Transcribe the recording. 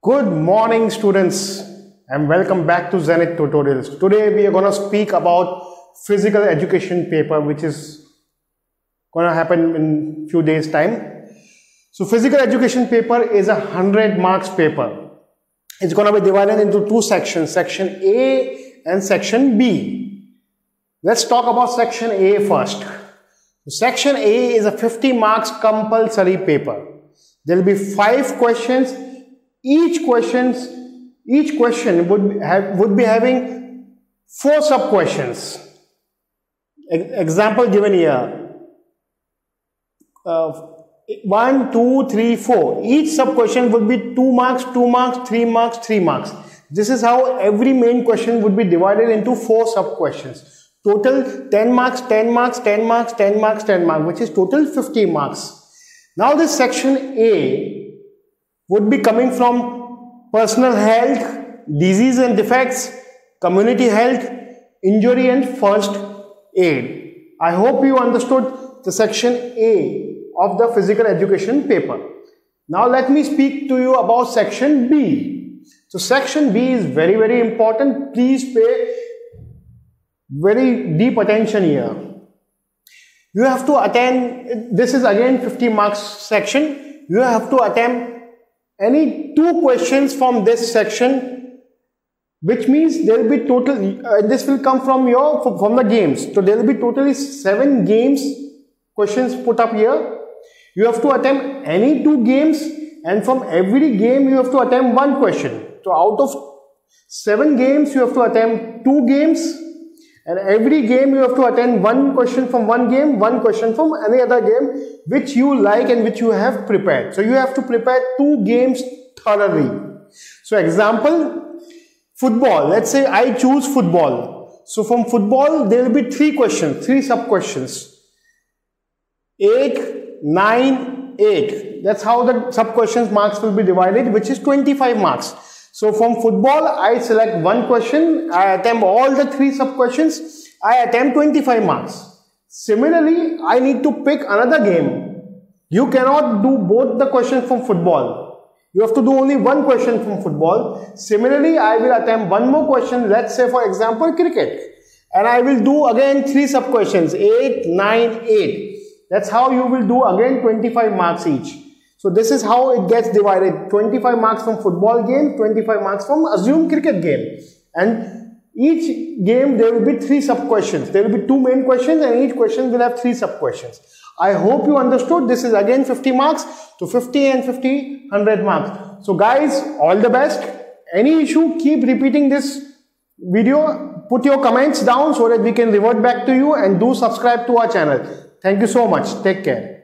Good morning students and welcome back to Zenith tutorials. Today we are going to speak about physical education paper which is going to happen in few days time. So physical education paper is a 100 marks paper. It's going to be divided into two sections, section A and section B. Let's talk about section A first. Section A is a 50 marks compulsory paper. There will be 5 questions. Each question would be having 4 sub questions. Example given here. 1, 2, 3, 4. Each sub question would be 2 marks, 2 marks, 3 marks, 3 marks. This is how every main question would be divided into 4 sub questions. Total 10 marks, 10 marks, 10 marks, 10 marks, 10 marks, which is total 50 marks. Now this section A would be coming from personal health, disease and defects, community health, injury and first aid. I hope you understood the section A of the physical education paper. Now let me speak to you about section B. So section B is very important. Please pay very deep attention here. You have to attend, this is again 50 marks section. You have to attempt any 2 questions from this section, which means there will be total, this will come from the games. So there will be totally 7 games questions put up here. You have to attempt any 2 games, and from every game you have to attempt 1 question. So out of 7 games you have to attempt 2 games, and every game you have to attend 1 question from 1 game, 1 question from any other game which you like and which you have prepared. So you have to prepare 2 games thoroughly. So example, football. Let's say I choose football. So from football there will be 3 questions, 3 sub questions. 8, 9, 8. That's how the sub questions marks will be divided, which is 25 marks. So from football, I select 1 question, I attempt all the 3 sub questions, I attempt 25 marks. Similarly, I need to pick another game. You cannot do both the questions from football. You have to do only 1 question from football. Similarly, I will attempt 1 more question, let's say for example cricket. And I will do again 3 sub questions, 8, 9, 8. That's how you will do again 25 marks each. So this is how it gets divided. 25 marks from football game, 25 marks from assumed cricket game. And each game there will be 3 sub questions. There will be 2 main questions and each question will have 3 sub questions. I hope you understood. This is again 50 marks. So 50 and 50, 100 marks. So guys, all the best. Any issue, keep repeating this video. Put your comments down so that we can revert back to you, and do subscribe to our channel. Thank you so much. Take care.